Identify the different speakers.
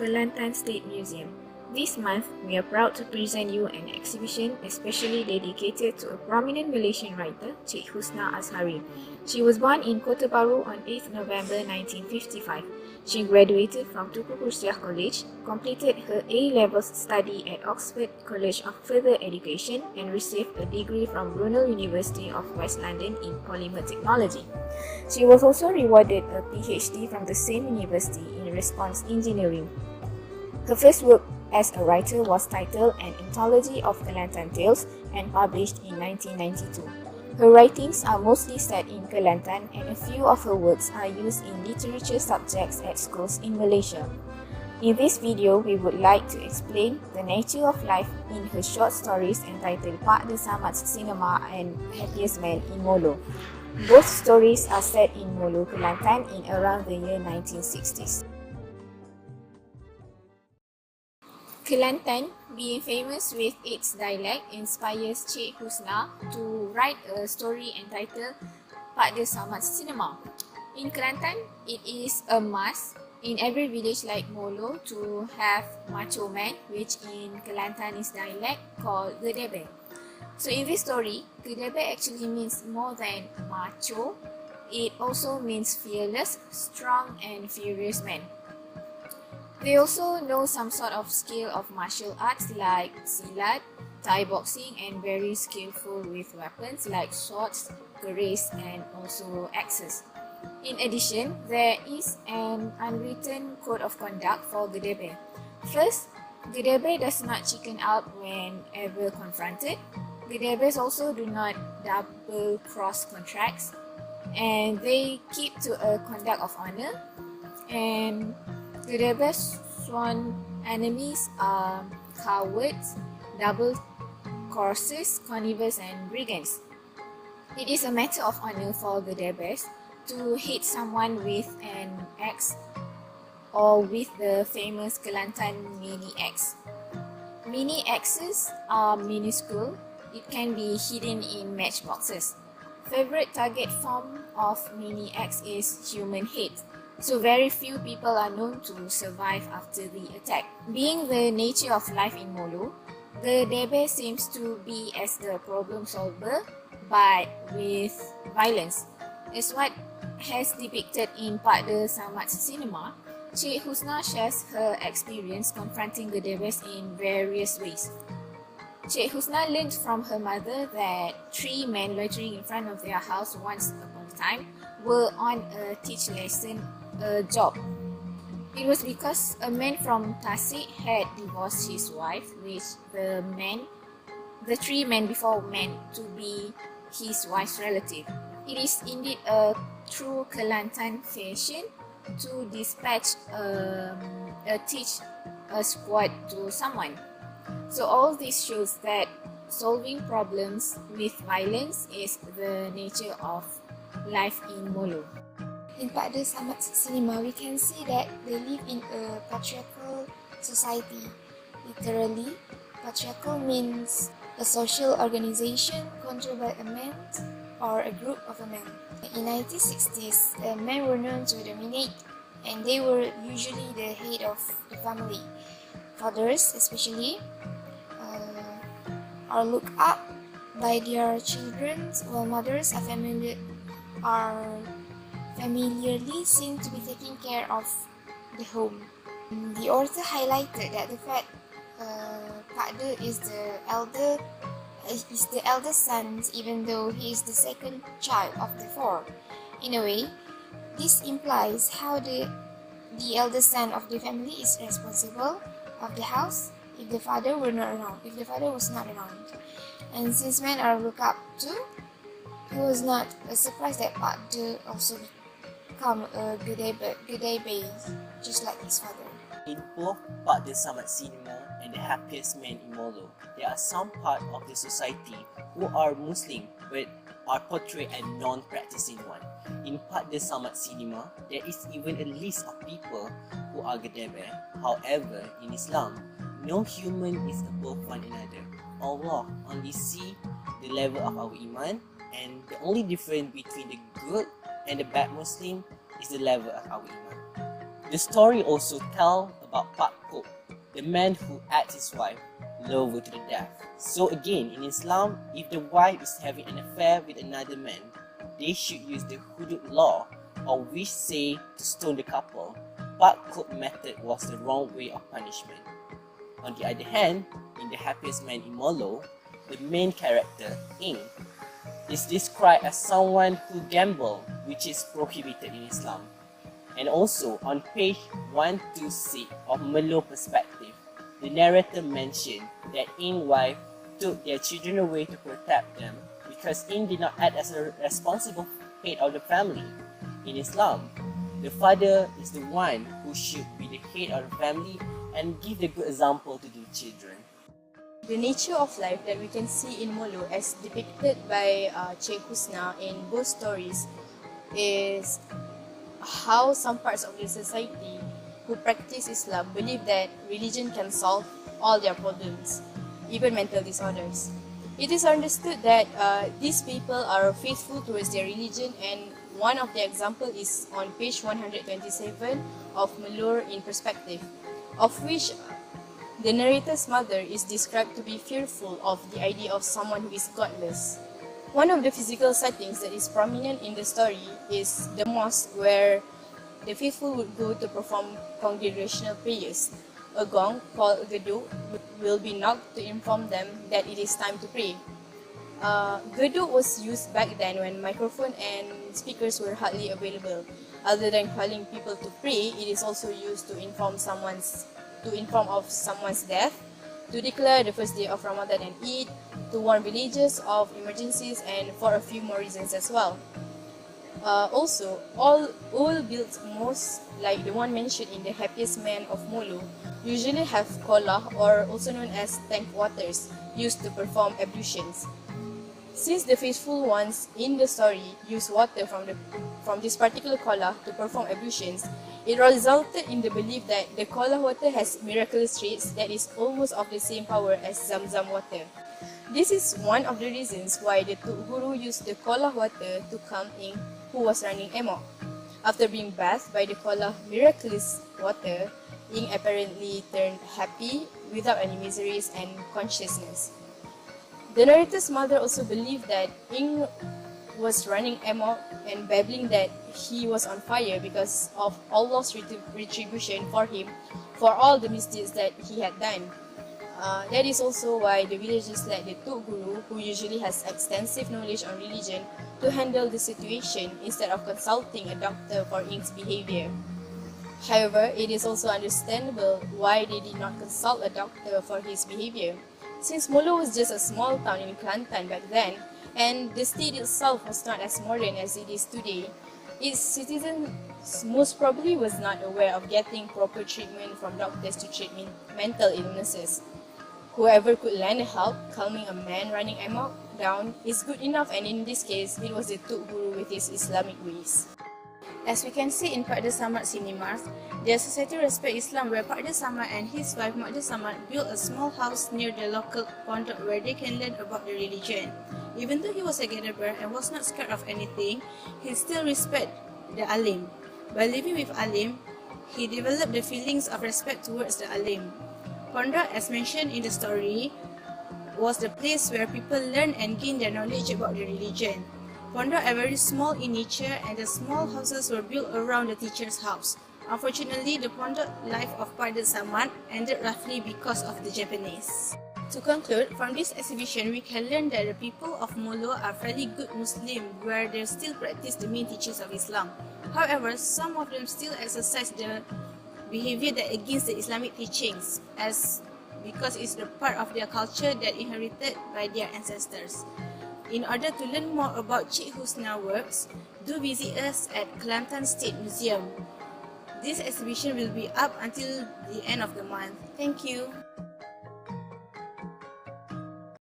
Speaker 1: Kelantan State Museum. This month, we are proud to present you an exhibition especially dedicated to a prominent Malaysian writer, Cik Husna Azhari. She was born in Kota Bharu on 8th November 1955. She graduated from Tunku Kursiah College, completed her A-levels study at Oxford College of Further Education and received a degree from Brunel University of West London in Polymer Technology. She was also rewarded a PhD from the same university in Response Engineering. Her first work as a writer was titled An Anthology of Kelantan Tales and published in 1992. Her writings are mostly set in Kelantan and a few of her works are used in literature subjects at schools in Malaysia. In this video, we would like to explain the nature of life in her short stories entitled Pak De Samat's Cinema and Happiest Man in Molo. Both stories are set in Molo, Kelantan in around the year 1960s. Kelantan, being famous with its dialect, inspires Cik Husna to write a story entitled Pak De Samat's Cinema. In Kelantan, it is a must in every village like Molo to have macho man, which in Kelantanese dialect called Gedebe. So in this story, Gedebe actually means more than macho. It also means fearless, strong and furious man. They also know some sort of skill of martial arts like silat, Thai boxing and very skillful with weapons like swords, keris and also axes. In addition, there is an unwritten code of conduct for Gedebe. First, Gedebe does not chicken out whenever confronted. Gedebes also do not double cross contracts and they keep to a conduct of honor. And Gedebes sworn enemies are cowards, double crosses, connivers and brigands. It is a matter of honor for Gedebes to hit someone with an axe or with the famous Kelantan mini axe. Mini axes are minuscule. It can be hidden in matchboxes. Favorite target form of mini axe is human head. So very few people are known to survive after the attack. Being the nature of life in Molo, the Debe seems to be as the problem solver but with violence. As what has depicted in Pak De Samat's Cinema, Cik Husna shares her experience confronting the Debes in various ways. Cik Husna learned from her mother that 3 men loitering in front of their house once upon a time were on a teach lesson job. It was because a man from Tasik had divorced his wife, which the 3 men before meant to be his wife's relative. It is indeed a true Kelantan fashion to dispatch a squad to someone. So all this shows that solving problems with violence is the nature of life in Molo.
Speaker 2: In Pak De Samat's Cinema, we can see that they live in a patriarchal society. Literally, patriarchal means a social organization controlled by a man or a group of a men. In 1960s, men were known to dominate and they were usually the head of the family. Fathers especially are looked up by their children, while mothers are familiarly seen to be taking care of the home. The author highlighted that the fact Pak De is the eldest son, even though he is the second child of the 4. In a way, this implies how the eldest son of the family is responsible of the house if the father was not around. And since men are looked up to, it was not a surprise that Pak De also become a Gedebe, just like his father.
Speaker 3: In both Pak De Samat's Cinema and The Happiest Man in Molo, there are some part of the society who are Muslim but are portrayed as non-practicing one. In Pak De Samat's Cinema, there is even a list of people who are Gedebe. However, in Islam, no human is above one another. Allah only see the level of our iman, and the only difference between the good and the bad Muslim is the level of our iman. The story also tells about about Pak Kok, the man who ate his wife, lover to the death. So again, in Islam, if the wife is having an affair with another man, they should use the hudud law, or which say to stone the couple. Pak Kok method was the wrong way of punishment. On the other hand, in The Happiest Man in Molo, the main character, Ing, is described as someone who gamble, which is prohibited in Islam. And also, on page 126 of Molo perspective, the narrator mentioned that Ing's wife took their children away to protect them because Ing did not act as a responsible head of the family. In Islam, the father is the one who should be the head of the family and give the good example to the children.
Speaker 4: The nature of life that we can see in Molo as depicted by Cik Husna in both stories is how some parts of the society who practice Islam believe that religion can solve all their problems, even mental disorders. It is understood that these people are faithful towards their religion, and one of the examples is on page 127 of Molo in perspective, of which the narrator's mother is described to be fearful of the idea of someone who is godless. One of the physical settings that is prominent in the story is the mosque where the faithful would go to perform congregational prayers. A gong called Geduk will be knocked to inform them that it is time to pray. Geduk was used back then when microphone and speakers were hardly available. Other than calling people to pray, it is also used to inform of someone's death, to declare the first day of Ramadan and Eid, to warn villagers of emergencies, and for a few more reasons as well. Also, all oil-built mosques, like the one mentioned in The Happiest Man of Molo, usually have kolah, or also known as tank waters, used to perform ablutions. Since the faithful ones in the story use water from this particular kolah to perform ablutions, it resulted in the belief that the kolah water has miraculous traits that is almost of the same power as Zamzam water. This is one of the reasons why the Tuk Guru used the kolah water to calm Ing, who was running amok. After being bathed by the kolah miraculous water, Ing apparently turned happy without any miseries and consciousness. The narrator's mother also believed that Ing was running amok and babbling that he was on fire because of Allah's retribution for him for all the misdeeds that he had done. That is also why the villagers let the Tuk Guru, who usually has extensive knowledge on religion, to handle the situation instead of consulting a doctor for Ing's behavior. However, it is also understandable why they did not consult a doctor for his behavior. Since Molo was just a small town in Kelantan back then, and the state itself was not as modern as it is today, its citizens most probably was not aware of getting proper treatment from doctors to treat mental illnesses. Whoever could lend help calming a man running amok down is good enough, and in this case, it was the Tuk Guru with his Islamic ways.
Speaker 1: As we can see in Pak Samad cinemas, their society respect Islam, where Pak Samad and his wife Mak Samad built a small house near the local pondok where they can learn about the religion. Even though he was a gadaber and was not scared of anything, he still respect the alim. By living with alim, he developed the feelings of respect towards the alim. Pondok, as mentioned in the story, was the place where people learn and gain their knowledge about the religion. Pondok are very small in nature, and the small houses were built around the teacher's house. Unfortunately, the pondok life of Pak Samad ended roughly because of the Japanese. To conclude, from this exhibition, we can learn that the people of Molo are fairly good Muslim, where they still practice the main teachings of Islam. However, some of them still exercise the behavior that against the Islamic teachings, because it's the part of their culture that inherited by their ancestors. In order to learn more about Cik Husna's works, do visit us at Kelantan State Museum. This exhibition will be up until the end of the month. Thank you.